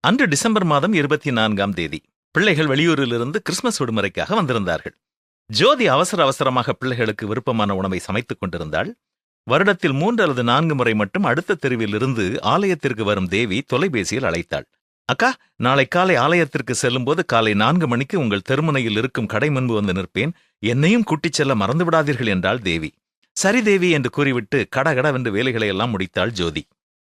அன்று டிசம்பர் மாதம் 24ஆம் தேதி. பிள்ளைகள் வெளியூரிலிருந்து கிறிஸ்துமஸ் விடுமுறைக்காக வந்திருந்தார்கள். ஜோதி அவசர அவசரமாக பிள்ளைகளுக்கு விருப்பமான உணவை சமைத்துக் கொண்டிருந்தாள். வருடத்தில் 3 அல்லது 4 முறை மட்டும் அடுத்த தெருவில் இருந்து ஆலயத்திற்கு வரும் தேவி தொலைபேசியில் அழைத்தாள். அக்கா, நாளை காலை ஆலயத்திற்கு செல்லும்போது காலை 4 மணிக்கு உங்கள் தெருமுனையில் இருக்கும் கடை முன்பு வந்து நிற்பேன். என்னையும் கூட்டிச் செல்ல மறந்து விடாதீர்கள் என்றாள் தேவி. சரி தேவி என்று கூறிவிட்டு கடகடவென்று வேலைகளை எல்லாம் முடித்தாள் ஜோதி.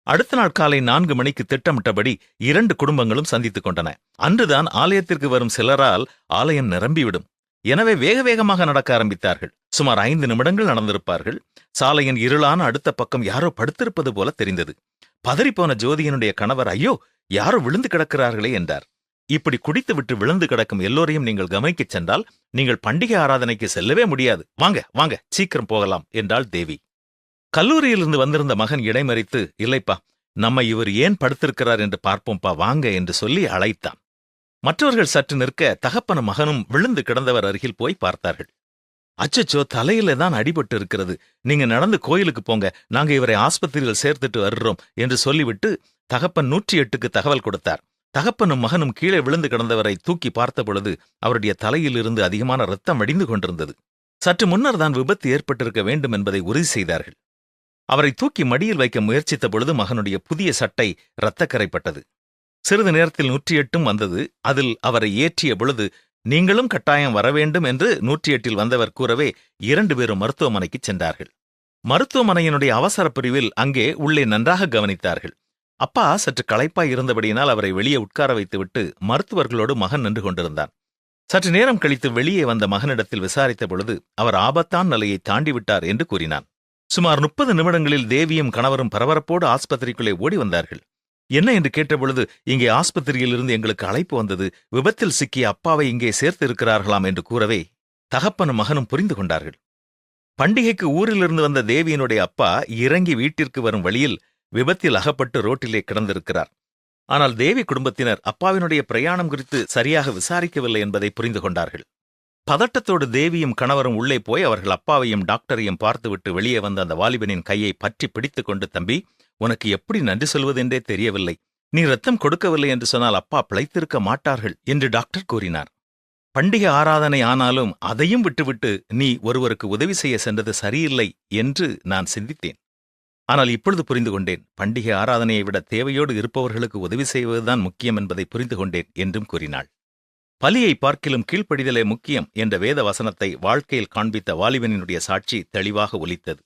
அடுத்த நாள் காலை 4 மணிக்கு திட்டமிட்டபடி 2 குடும்பங்களும் சந்தித்துக் கொண்டன. அன்றுதான் ஆலயத்திற்கு வரும் சிலரால் ஆலயம் நிரம்பிவிடும். எனவே வேக வேகமாக நடக்க ஆரம்பித்தார்கள். சுமார் 5 நிமிடங்கள் நடந்திருப்பார்கள். சாலையின் இருளான அடுத்த பக்கம் யாரோ படுத்திருப்பது போல தெரிந்தது. பதறிப்போன ஜோதியினுடைய கணவர், ஐயோ, யாரோ விழுந்து கிடக்கிறார்களே என்றார். இப்படி குடித்துவிட்டு விழுந்து கிடக்கும் எல்லோரையும் நீங்கள் கவனிக்கச் சென்றால் நீங்கள் பண்டிகை ஆராதனைக்கு செல்லவே முடியாது. வாங்க வாங்க, சீக்கிரம் போகலாம் என்றாள் தேவி. கல்லூரியிலிருந்து வந்திருந்த மகன் இடைமறித்து, இல்லைப்பா, நம்ம இவர் ஏன் படுத்திருக்கிறார் என்று பார்ப்போம்பா, வாங்க என்று சொல்லி அழைத்தான். மற்றவர்கள் சற்று நிற்க தகப்பனும் மகனும் விழுந்து கிடந்தவர் அருகில் போய் பார்த்தார்கள். அச்சச்சோ, தலையில தான் அடிபட்டு இருக்கிறது, நீங்க நடந்து கோயிலுக்கு போங்க, நாங்க இவரை ஆஸ்பத்திரியில் சேர்த்துட்டு வர்றோம் என்று சொல்லிவிட்டு தகப்பன் 108க்கு தகவல் கொடுத்தார். தகப்பனும் மகனும் கீழே விழுந்து கிடந்தவரை தூக்கி பார்த்த பொழுது அவருடைய தலையிலிருந்து அதிகமான இரத்தம் வடிந்து கொண்டிருந்தது. சற்று முன்னர் தான் விபத்து ஏற்பட்டிருக்க வேண்டும் என்பதை உறுதி செய்தார்கள். அவரை தூக்கி மடியில் வைக்க முயற்சித்த பொழுது மகனுடைய புதிய சட்டை இரத்தக்கரைப்பட்டது. சிறிது நேரத்தில் 108ம் வந்தது. அதில் அவரை ஏற்றிய பொழுது நீங்களும் கட்டாயம் வரவேண்டும் என்று 108ல் வந்தவர் கூறவே 2 பேரும் மருத்துவமனைக்கு சென்றார்கள். மருத்துவமனையினுடைய அவசர பிரிவில் அங்கே உள்ளே நன்றாக கவனித்தார்கள். அப்பா சற்று களைப்பாய் இருந்தபடியினால் அவரை வெளியே உட்கார வைத்துவிட்டு மருத்துவர்களோடு மகன் நின்று கொண்டிருந்தான். சற்று நேரம் கழித்து வெளியே வந்த மகனிடத்தில் விசாரித்த பொழுது அவர் ஆபத்தான நிலையை தாண்டிவிட்டார் என்று கூறினான். சுமார் 30 நிமிடங்களில் தேவியும் கணவரும் பரபரப்போடு ஆஸ்பத்திரிக்குள்ளே ஓடி வந்தார்கள். என்ன என்று கேட்டபொழுது, இங்கே ஆஸ்பத்திரியில் இருந்து எங்களுக்கு அழைப்பு வந்தது, விபத்தில் சிக்கிய அப்பாவை இங்கே சேர்த்து இருக்கிறார்களாம் என்று கூறவே தகப்பனும் மகனும் புரிந்து கொண்டார்கள். பண்டிகைக்கு ஊரிலிருந்து வந்த தேவியினுடைய அப்பா இறங்கி வீட்டிற்கு வரும் வழியில் விபத்தில் அகப்பட்டு ரோட்டிலே கிடந்திருக்கிறார். ஆனால் தேவி குடும்பத்தினர் அப்பாவினுடைய பிரயாணம் குறித்து சரியாக விசாரிக்கவில்லை என்பதை புரிந்து கொண்டார்கள். பதட்டத்தோடு தேவியும் கணவரும் உள்ளே போய் அவர்கள் அப்பாவையும் டாக்டரையும் பார்த்துவிட்டு வெளியே வந்த அந்த வாலிபனின் கையை பற்றி பிடித்துக் கொண்டு, தம்பி, உனக்கு எப்படி நன்றி சொல்வதென்றே தெரியவில்லை. நீ ரத்தம் கொடுக்கவில்லை என்று சொன்னால் அப்பா பிழைத்திருக்க மாட்டார்கள் என்று டாக்டர் கூறினார். பண்டிகை ஆராதனை ஆனாலும் அதையும் விட்டுவிட்டு நீ ஒருவருக்கு உதவி செய்ய சென்றது சரியில்லை என்று நான் சிந்தித்தேன். ஆனால் இப்பொழுது புரிந்து கொண்டேன். பண்டிகை ஆராதனையை விட தேவையோடு இருப்பவர்களுக்கு உதவி செய்வதுதான் முக்கியம் என்பதை புரிந்து கொண்டேன் என்றும் கூறினாள். பலியை பார்க்கிலும் கீழ்ப்படிதலே முக்கியம் என்ற வேத வசனத்தை வாழ்க்கையில் காண்பித்த வாலிபனினுடைய சாட்சி தெளிவாக ஒலித்தது.